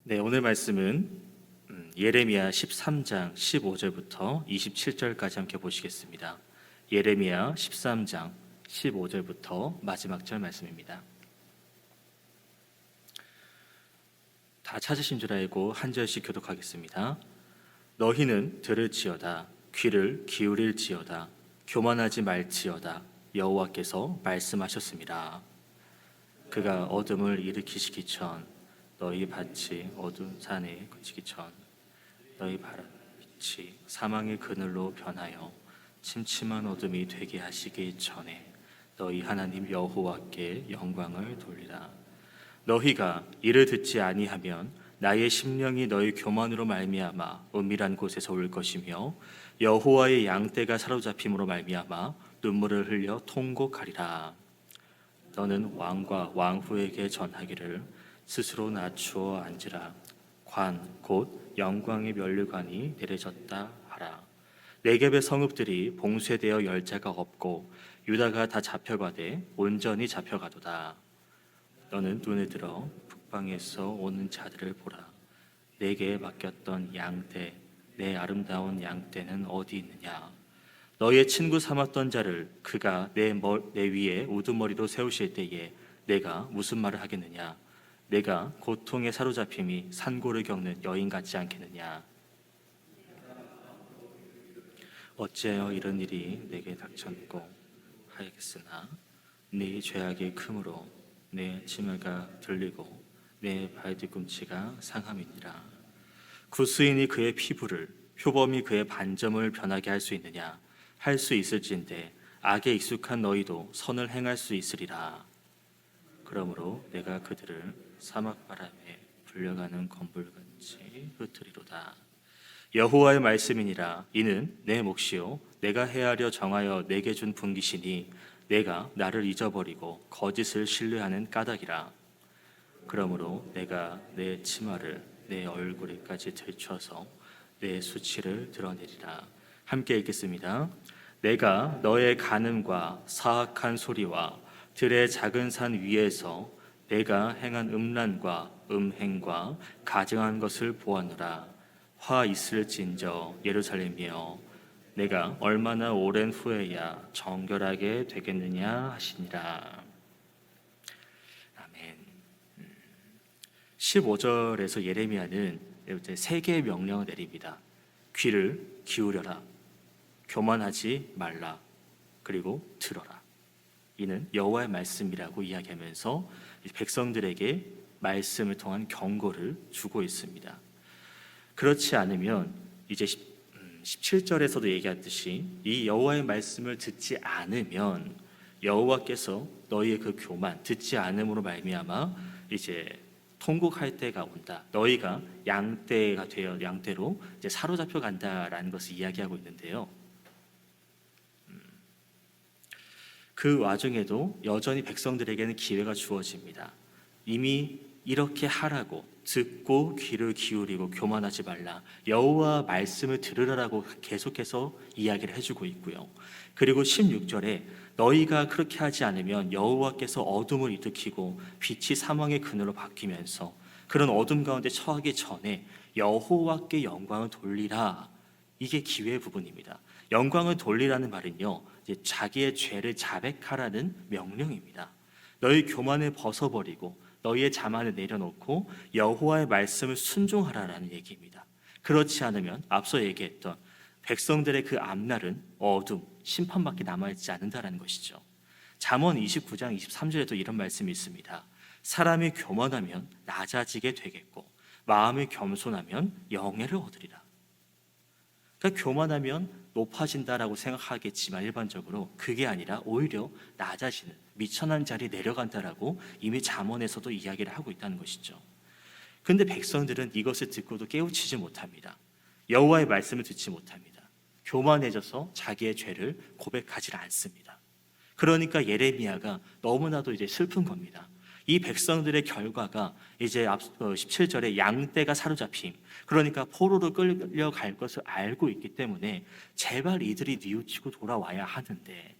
네, 오늘 말씀은 예레미야 13장 15절부터 27절까지 함께 보시겠습니다. 예레미야 13장 15절부터 마지막 절 말씀입니다. 다 찾으신 줄 알고 한 절씩 교독하겠습니다. 너희는 들을지어다, 귀를 기울일지어다, 교만하지 말지어다. 여호와께서 말씀하셨습니다. 그가 어둠을 일으키시기 전 너희 밭이 어두운 산에 그치기 전 너희 바람 빛이 사망의 그늘로 변하여 침침한 어둠이 되게 하시기 전에 너희 하나님 여호와께 영광을 돌리라. 너희가 이를 듣지 아니하면 나의 심령이 너희 교만으로 말미암아 은밀한 곳에서 올 것이며 여호와의 양떼가 사로잡힘으로 말미암아 눈물을 흘려 통곡하리라. 너는 왕과 왕후에게 전하기를 스스로 낮추어 앉으라. 관 곧 영광의 면류관이 내려졌다 하라. 네겝의 성읍들이 봉쇄되어 열자가 없고 유다가 다 잡혀가되 온전히 잡혀가도다. 너는 눈을 들어 북방에서 오는 자들을 보라. 내게 맡겼던 양떼, 내 아름다운 양떼는 어디 있느냐? 너의 친구 삼았던 자를 그가 내 위에 우두머리로 세우실 때에 내가 무슨 말을 하겠느냐? 내가 고통에 사로잡힘이 산고를 겪는 여인 같지 않겠느냐? 어찌하여 이런 일이 내게 닥쳤고 하겠으나 네 죄악이 크므로 내 치매가 들리고 내 발뒤꿈치가 상함이니라. 구스인이 그의 피부를 표범이 그의 반점을 변하게 할 수 있느냐? 할 수 있을진데 악에 익숙한 너희도 선을 행할 수 있으리라. 그러므로 내가 그들을 사막바람에 불려가는 건불같이 흩으리로다. 여호와의 말씀이니라. 이는 내 몫이요 내가 헤아려 정하여 내게 준 분깃이니 내가 나를 잊어버리고 거짓을 신뢰하는 까닭이라. 그러므로 내가 내 치마를 내 얼굴에까지 들춰서 내 수치를 드러내리라. 함께 읽겠습니다. 내가 너의 간음과 사악한 소리와 들의 작은 산 위에서 내가 행한 음란과 음행과 가증한 것을 보았노라. 화 있을진저 예루살렘이여, 내가 얼마나 오랜 후에야 정결하게 되겠느냐 하시니라. 아멘. 15절에서 예레미야는 이제 세 개의 명령을 내립니다. 귀를 기울여라, 교만하지 말라, 그리고 들어라. 이는 여호와의 말씀이라고 이야기하면서 백성들에게 말씀을 통한 경고를 주고 있습니다. 그렇지 않으면 이제 17절에서도 얘기했듯이 이 여호와의 말씀을 듣지 않으면 여호와께서 너희의 그 교만, 듣지 않음으로 말미암아 이제 통곡할 때가 온다. 너희가 양떼가 되어 양떼로 이제 사로잡혀 간다라는 것을 이야기하고 있는데요. 그 와중에도 여전히 백성들에게는 기회가 주어집니다. 이미 이렇게 하라고, 듣고 귀를 기울이고 교만하지 말라, 여호와 말씀을 들으라고 계속해서 이야기를 해주고 있고요. 그리고 16절에 너희가 그렇게 하지 않으면 여호와께서 어둠을 일으키고 빛이 사망의 그늘로 바뀌면서 그런 어둠 가운데 처하기 전에 여호와께 영광을 돌리라. 이게 기회의 부분입니다. 영광을 돌리라는 말은요, 이제 자기의 죄를 자백하라는 명령입니다. 너희 교만을 벗어버리고 너희의 자만을 내려놓고 여호와의 말씀을 순종하라라는 얘기입니다. 그렇지 않으면 앞서 얘기했던 백성들의 그 앞날은 어둠, 심판밖에 남아있지 않는다라는 것이죠. 잠언 29장 23절에도 이런 말씀이 있습니다. 사람이 교만하면 낮아지게 되겠고 마음이 겸손하면 영예를 얻으리라. 그러니까 교만하면 높아진다라고 생각하겠지만 일반적으로 그게 아니라 오히려 낮아지는, 미천한 자리에 내려간다라고 이미 잠언에서도 이야기를 하고 있다는 것이죠. 그런데 백성들은 이것을 듣고도 깨우치지 못합니다. 여호와의 말씀을 듣지 못합니다. 교만해져서 자기의 죄를 고백하지 않습니다. 그러니까 예레미야가 너무나도 이제 슬픈 겁니다. 이 백성들의 결과가 이제 17절에 양떼가 사로잡힘, 그러니까 포로로 끌려갈 것을 알고 있기 때문에 제발 이들이 뉘우치고 돌아와야 하는데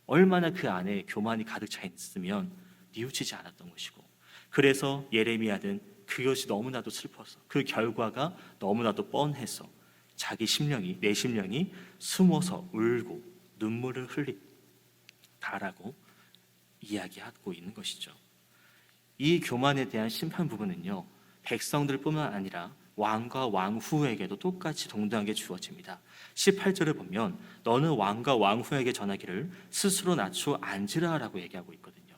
얼마나 그 안에 교만이 가득 차 있으면 뉘우치지 않았던 것이고, 그래서 예레미야는 그것이 너무나도 슬퍼서 그 결과가 너무나도 뻔해서 내 심령이 숨어서 울고 눈물을 흘리다라고 이야기하고 있는 것이죠. 이 교만에 대한 심판 부분은요, 백성들뿐만 아니라 왕과 왕후에게도 똑같이 동등하게 주어집니다. 18절을 보면 너는 왕과 왕후에게 전하기를 스스로 낮추어 앉으라라고 얘기하고 있거든요.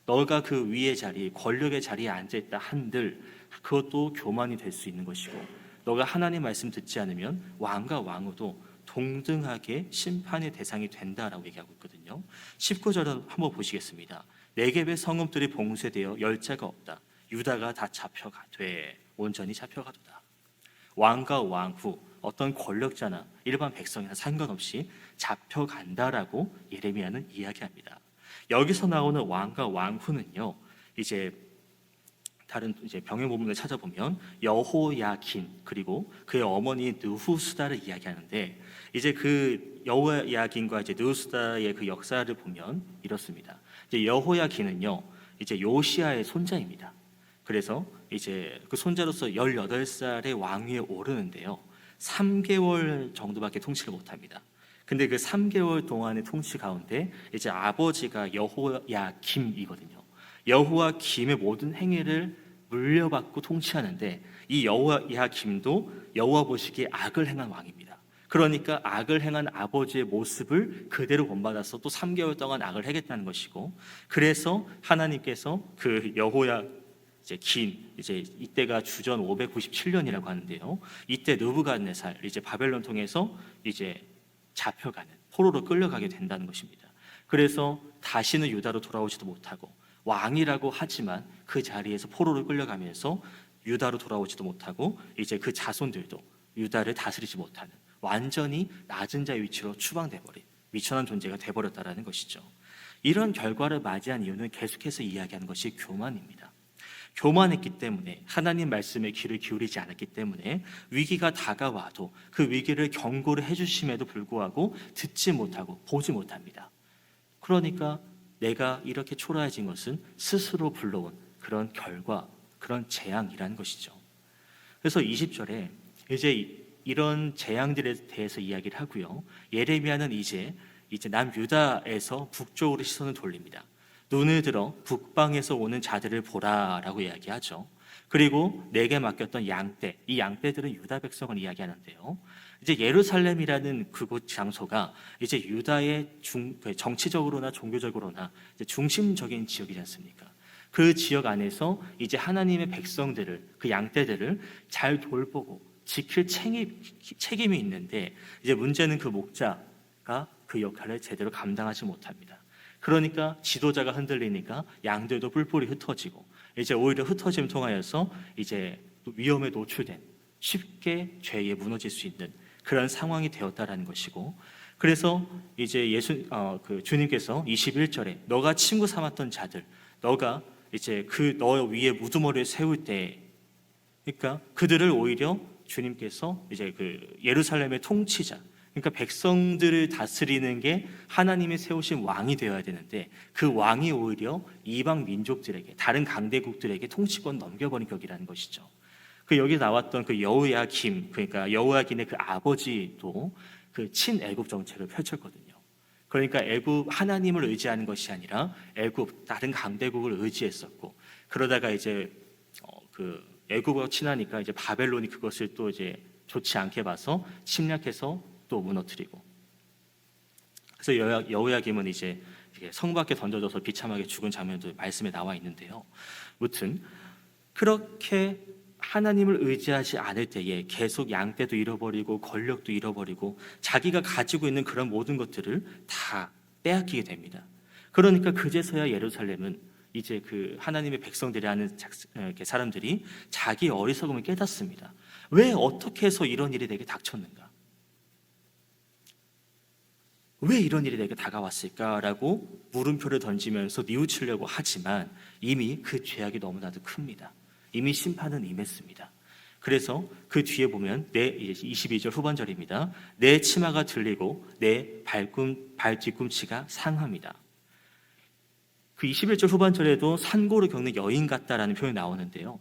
너가 그 위의 자리, 권력의 자리에 앉아있다 한들 그것도 교만이 될 수 있는 것이고, 너가 하나님 말씀 듣지 않으면 왕과 왕후도 동등하게 심판의 대상이 된다라고 얘기하고 있거든요. 19절을 한번 보시겠습니다. 네겝의 성읍들이 봉쇄되어 열자가 없다. 유다가 다 잡혀가되 온전히 잡혀가도다. 왕과 왕후, 어떤 권력자나 일반 백성이나 상관없이 잡혀간다라고 예레미야는 이야기합니다. 여기서 나오는 왕과 왕후는요, 이제 다른 이제 병행 본문을 찾아보면 여호야긴 그리고 그의 어머니 느후수다를 이야기하는데, 이제 그 여호야긴과 이제 느후수다의 그 역사를 보면 이렇습니다. 이제 여호야긴은요, 이제 요시야의 손자입니다. 그래서 이제 그 손자로서 18살의 왕위에 오르는데요, 3개월 정도밖에 통치를 못합니다. 근데 그 3개월 동안의 통치 가운데 이제 아버지가 여호야김이거든요. 여호야김의 모든 행위를 물려받고 통치하는데, 이 여호야김도 여호와 보시기에 악을 행한 왕입니다. 그러니까 악을 행한 아버지의 모습을 그대로 본받아서 또 3개월 동안 악을 행했다는 것이고, 그래서 하나님께서 그 이제 이때가 주전 597년이라고 하는데요, 이때 느부갓네살 이제 바벨론 통해서 이제 잡혀가는, 포로로 끌려가게 된다는 것입니다. 그래서 다시는 유다로 돌아오지도 못하고, 왕이라고 하지만 그 자리에서 포로로 끌려가면서 유다로 돌아오지도 못하고, 이제 그 자손들도 유다를 다스리지 못하는 완전히 낮은 자의 위치로 추방돼버린 미천한 존재가 돼버렸다라는 것이죠. 이런 결과를 맞이한 이유는 계속해서 이야기하는 것이 교만입니다. 교만했기 때문에, 하나님 말씀에 귀를 기울이지 않았기 때문에 위기가 다가와도 그 위기를 경고를 해주심에도 불구하고 듣지 못하고 보지 못합니다. 그러니까 내가 이렇게 초라해진 것은 스스로 불러온 그런 결과, 그런 재앙이라는 것이죠. 그래서 20절에 이제 이런 재앙들에 대해서 이야기를 하고요, 예레미야는 이제 남유다에서 북쪽으로 시선을 돌립니다. 눈을 들어 북방에서 오는 자들을 보라라고 이야기하죠. 그리고 내게 맡겼던 양떼, 이 양떼들은 유다 백성을 이야기하는데요, 이제 예루살렘이라는 그곳 장소가 이제 유다의 정치적으로나 종교적으로나 이제 중심적인 지역이지 않습니까? 그 지역 안에서 이제 하나님의 백성들을, 그 양떼들을 잘 돌보고 지킬 책임이 있는데, 이제 문제는 그 목자가 그 역할을 제대로 감당하지 못합니다. 그러니까 지도자가 흔들리니까 양들도 뿔뿔이 흩어지고, 이제 오히려 흩어짐을 통하여서 이제 위험에 노출된, 쉽게 죄에 무너질 수 있는 그런 상황이 되었다라는 것이고, 그래서 이제 주님께서 21절에 너가 친구 삼았던 자들, 너가 이제 너 위에 무두머리를 세울 때, 그러니까 그들을 오히려 주님께서 이제 그 예루살렘의 통치자, 그러니까 백성들을 다스리는 게 하나님이 세우신 왕이 되어야 되는데, 그 왕이 오히려 이방 민족들에게, 다른 강대국들에게 통치권 넘겨버린 격이라는 것이죠. 그 여기 나왔던 그 여호야김, 그러니까 여호야긴의 그 아버지도 그 친애굽 정책을 펼쳤거든요. 그러니까 애굽 하나님을 의지하는 것이 아니라 애굽 다른 강대국을 의지했었고, 그러다가 이제 그 애굽과 친하니까 이제 바벨론이 그것을 또 이제 좋지 않게 봐서 침략해서 또 무너뜨리고, 그래서 여호야김은 이제 성 밖에 던져져서 비참하게 죽은 장면도 말씀에 나와 있는데요. 무튼 그렇게 하나님을 의지하지 않을 때에 계속 양떼도 잃어버리고 권력도 잃어버리고 자기가 가지고 있는 그런 모든 것들을 다 빼앗기게 됩니다. 그러니까 그제서야 예루살렘은 이제 그 하나님의 백성들이 하는 사람들이 자기 어리석음을 깨닫습니다. 왜, 어떻게 해서 이런 일이 내게 닥쳤는가? 왜 이런 일이 내게 다가왔을까라고 물음표를 던지면서 뉘우치려고 하지만 이미 그 죄악이 너무나도 큽니다. 이미 심판은 임했습니다. 그래서 그 뒤에 보면 22절 후반절입니다. 내 치마가 들리고 내 발뒤꿈치가 상합니다. 그 21절 후반절에도 산고를 겪는 여인 같다라는 표현이 나오는데요,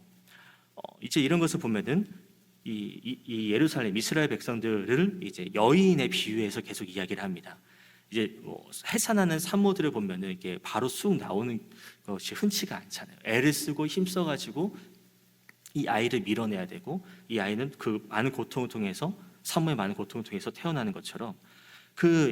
이제 이런 것을 보면은 이 예루살렘 이스라엘 백성들을 이제 여인에 비유해서 계속 이야기를 합니다. 이제 해산하는 산모들을 보면은 이게 바로 쑥 나오는 것이 흔치가 않잖아요. 애를 쓰고 힘써가지고 이 아이를 밀어내야 되고, 이 아이는 그 많은 고통을 통해서, 산모의 많은 고통을 통해서 태어나는 것처럼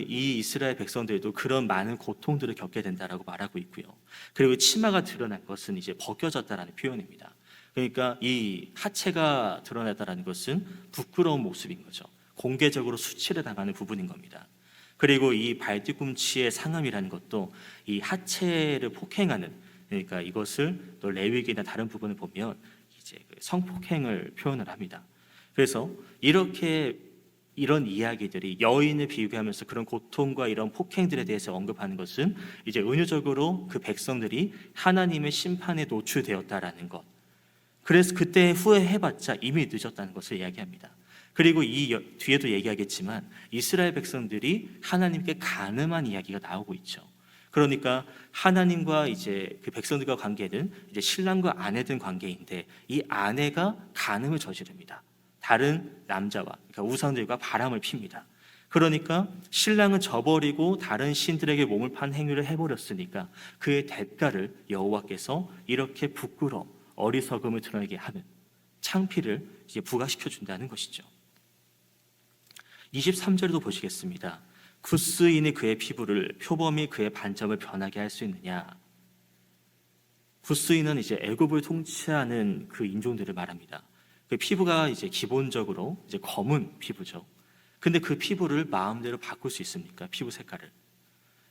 이 이스라엘 백성들도 그런 많은 고통들을 겪게 된다라고 말하고 있고요. 그리고 치마가 드러난 것은 이제 벗겨졌다라는 표현입니다. 그러니까 이 하체가 드러났다라는 것은 부끄러운 모습인 거죠. 공개적으로 수치를 당하는 부분인 겁니다. 그리고 이 발뒤꿈치의 상함이라는 것도 이 하체를 폭행하는, 그러니까 이것을 또 레위기나 다른 부분을 보면 이제 성폭행을 표현을 합니다. 그래서 이런 이야기들이 여인을 비유하면서 그런 고통과 이런 폭행들에 대해서 언급하는 것은 이제 은유적으로 그 백성들이 하나님의 심판에 노출되었다라는 것. 그래서 그때 후회해봤자 이미 늦었다는 것을 이야기합니다. 그리고 뒤에도 얘기하겠지만 이스라엘 백성들이 하나님께 간음한 이야기가 나오고 있죠. 그러니까 하나님과 이제 그 백성들과 관계는 이제 신랑과 아내된 관계인데, 이 아내가 간음을 저지릅니다. 다른 남자와, 그러니까 우상들과 바람을 핍니다. 그러니까 신랑은 저버리고 다른 신들에게 몸을 판 행위를 해버렸으니까 그의 대가를 여호와께서 이렇게 부끄러움, 어리석음을 드러내게 하는 창피를 이제 부과시켜 준다는 것이죠. 23절도 보시겠습니다. 굿스인이 그의 피부를, 표범이 그의 반점을 변하게 할 수 있느냐. 굿스인은 이제 애굽을 통치하는 그 인종들을 말합니다. 그 피부가 이제 기본적으로 이제 검은 피부죠. 근데 그 피부를 마음대로 바꿀 수 있습니까? 피부 색깔을.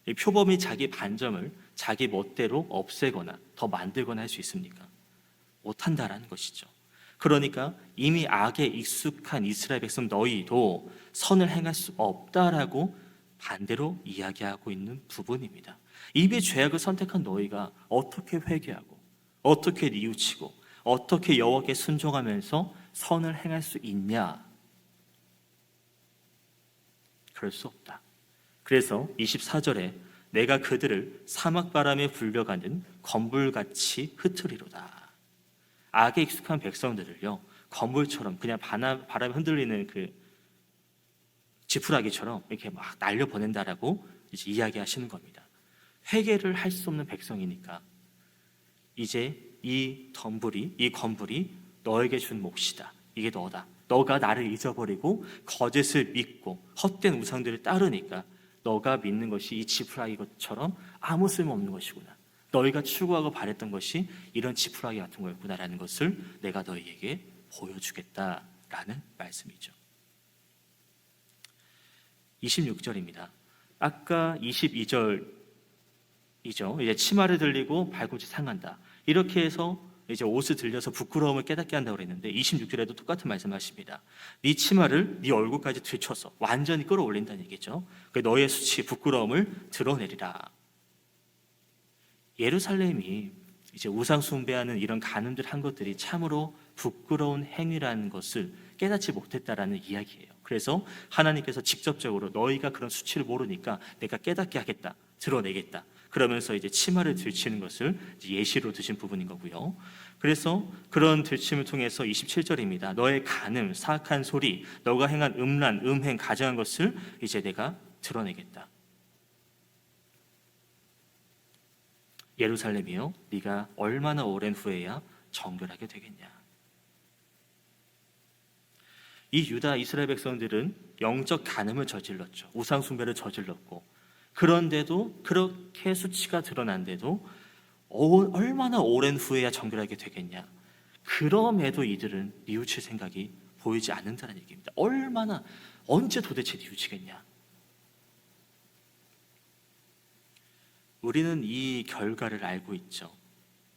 이 표범이 자기 반점을 자기 멋대로 없애거나 더 만들거나 할 수 있습니까? 못한다라는 것이죠. 그러니까 이미 악에 익숙한 이스라엘 백성 너희도 선을 행할 수 없다라고 반대로 이야기하고 있는 부분입니다. 이미 죄악을 선택한 너희가 어떻게 회개하고, 어떻게 뉘우치고, 어떻게 여호와께 순종하면서 선을 행할 수 있냐? 그럴 수 없다. 그래서 24절에 내가 그들을 사막바람에 불려가는 건불같이 흩으리로다. 악에 익숙한 백성들을요, 건불처럼 그냥 바람에 흔들리는 그 지푸라기처럼 이렇게 막 날려보낸다라고 이제 이야기하시는 겁니다. 회개를 할 수 없는 백성이니까 이제 이 건불이 너에게 준 몫이다. 이게 너다. 너가 나를 잊어버리고 거짓을 믿고 헛된 우상들을 따르니까 너가 믿는 것이 이 지푸라기 것처럼 아무 쓸모없는 것이구나. 너희가 추구하고 바랬던 것이 이런 지푸라기 같은 거였구나라는 것을 내가 너희에게 보여주겠다라는 말씀이죠. 26절입니다. 아까 22절이죠. 이제 치마를 들리고 발꿈치 상한다. 이렇게 해서 이제 옷을 들려서 부끄러움을 깨닫게 한다고 그랬는데 26절에도 똑같은 말씀하십니다. 네 치마를 네 얼굴까지 들춰서 완전히 끌어올린다는 얘기죠. 너의 수치, 부끄러움을 드러내리라. 예루살렘이 이제 우상 숭배하는 이런 간음들 한 것들이 참으로 부끄러운 행위라는 것을 깨닫지 못했다라는 이야기예요. 그래서 하나님께서 직접적으로 너희가 그런 수치를 모르니까 내가 깨닫게 하겠다, 드러내겠다. 그러면서 이제 치마를 들치는 것을 예시로 드신 부분인 거고요. 그래서 그런 들침을 통해서 27절입니다. 너의 간음, 사악한 소리, 너가 행한 음란, 음행, 가증한 것을 이제 내가 드러내겠다. 예루살렘이요, 네가 얼마나 오랜 후에야 정결하게 되겠냐. 이 유다 이스라엘 백성들은 영적 간음을 저질렀죠. 우상 숭배를 저질렀고, 그런데도 그렇게 수치가 드러난데도 얼마나 오랜 후에야 정결하게 되겠냐. 그럼에도 이들은 뉘우칠 생각이 보이지 않는다는 얘기입니다. 언제 도대체 뉘우치겠냐. 우리는 이 결과를 알고 있죠.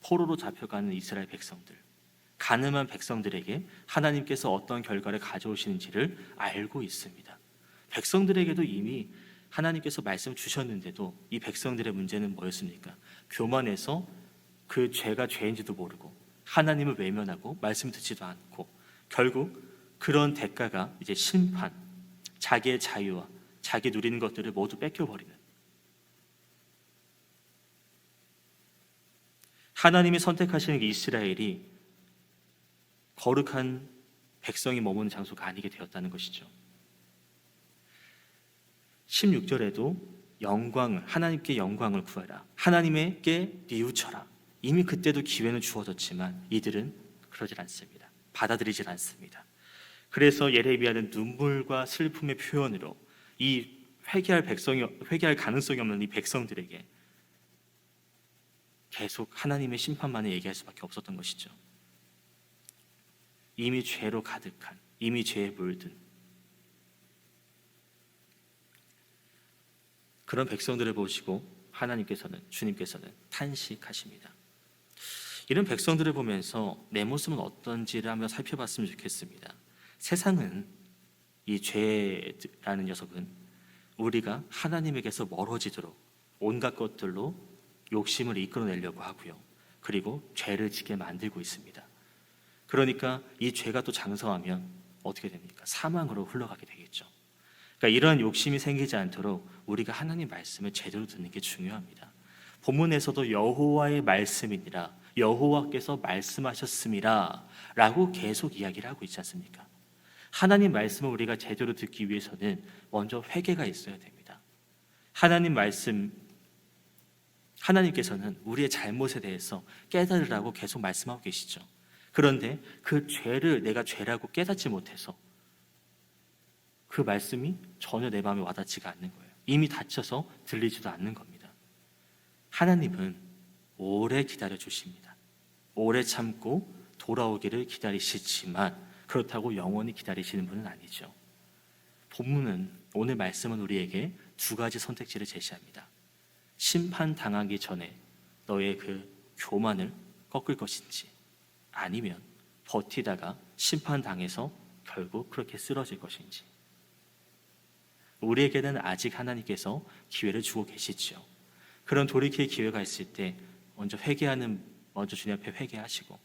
포로로 잡혀가는 이스라엘 백성들, 간음한 백성들에게 하나님께서 어떤 결과를 가져오시는지를 알고 있습니다. 백성들에게도 이미 하나님께서 말씀 주셨는데도 이 백성들의 문제는 뭐였습니까? 교만해서 그 죄가 죄인지도 모르고 하나님을 외면하고 말씀 듣지도 않고 결국 그런 대가가 이제 심판, 자기의 자유와 자기 누리는 것들을 모두 뺏겨버리는, 하나님이 선택하시는 이스라엘이 거룩한 백성이 머무는 장소가 아니게 되었다는 것이죠. 16절에도 하나님께 영광을 구하라, 하나님께 뉘우쳐라. 이미 그때도 기회는 주어졌지만 이들은 그러질 않습니다. 받아들이질 않습니다. 그래서 예레미야는 눈물과 슬픔의 표현으로 이 회개할 가능성이 없는 이 백성들에게 계속 하나님의 심판만을 얘기할 수밖에 없었던 것이죠. 이미 죄로 가득한, 이미 죄에 물든 그런 백성들을 보시고 주님께서는 탄식하십니다. 이런 백성들을 보면서 내 모습은 어떤지를 한번 살펴봤으면 좋겠습니다. 세상은, 이 죄라는 녀석은 우리가 하나님에게서 멀어지도록 온갖 것들로 욕심을 이끌어내려고 하고요, 그리고 죄를 지게 만들고 있습니다. 그러니까 이 죄가 또 장성하면 어떻게 됩니까? 사망으로 흘러가게 되겠죠. 그러니까 이러한 욕심이 생기지 않도록 우리가 하나님 말씀을 제대로 듣는 게 중요합니다. 본문에서도 여호와의 말씀이니라, 여호와께서 말씀하셨음이라 라고 계속 이야기를 하고 있지 않습니까? 하나님 말씀을 우리가 제대로 듣기 위해서는 먼저 회개가 있어야 됩니다. 하나님께서는 우리의 잘못에 대해서 깨달으라고 계속 말씀하고 계시죠. 그런데 그 죄를 내가 죄라고 깨닫지 못해서 그 말씀이 전혀 내 마음에 와닿지가 않는 거예요. 이미 닫혀서 들리지도 않는 겁니다. 하나님은 오래 기다려 주십니다. 오래 참고 돌아오기를 기다리시지만 그렇다고 영원히 기다리시는 분은 아니죠. 오늘 말씀은 우리에게 두 가지 선택지를 제시합니다. 심판당하기 전에 너의 그 교만을 꺾을 것인지, 아니면 버티다가 심판당해서 결국 그렇게 쓰러질 것인지. 우리에게는 아직 하나님께서 기회를 주고 계시죠. 그런 돌이킬 기회가 있을 때 먼저 주님 앞에 회개하시고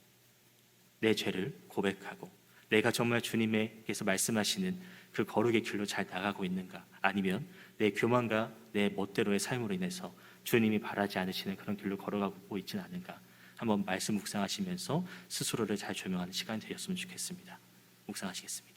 내 죄를 고백하고 내가 정말 주님께서 말씀하시는 그 거룩의 길로 잘 나가고 있는가, 아니면 내 교만과 내 멋대로의 삶으로 인해서 주님이 바라지 않으시는 그런 길로 걸어가고 있지는 않은가, 한번 말씀 묵상하시면서 스스로를 잘 조명하는 시간이 되었으면 좋겠습니다. 묵상하시겠습니다.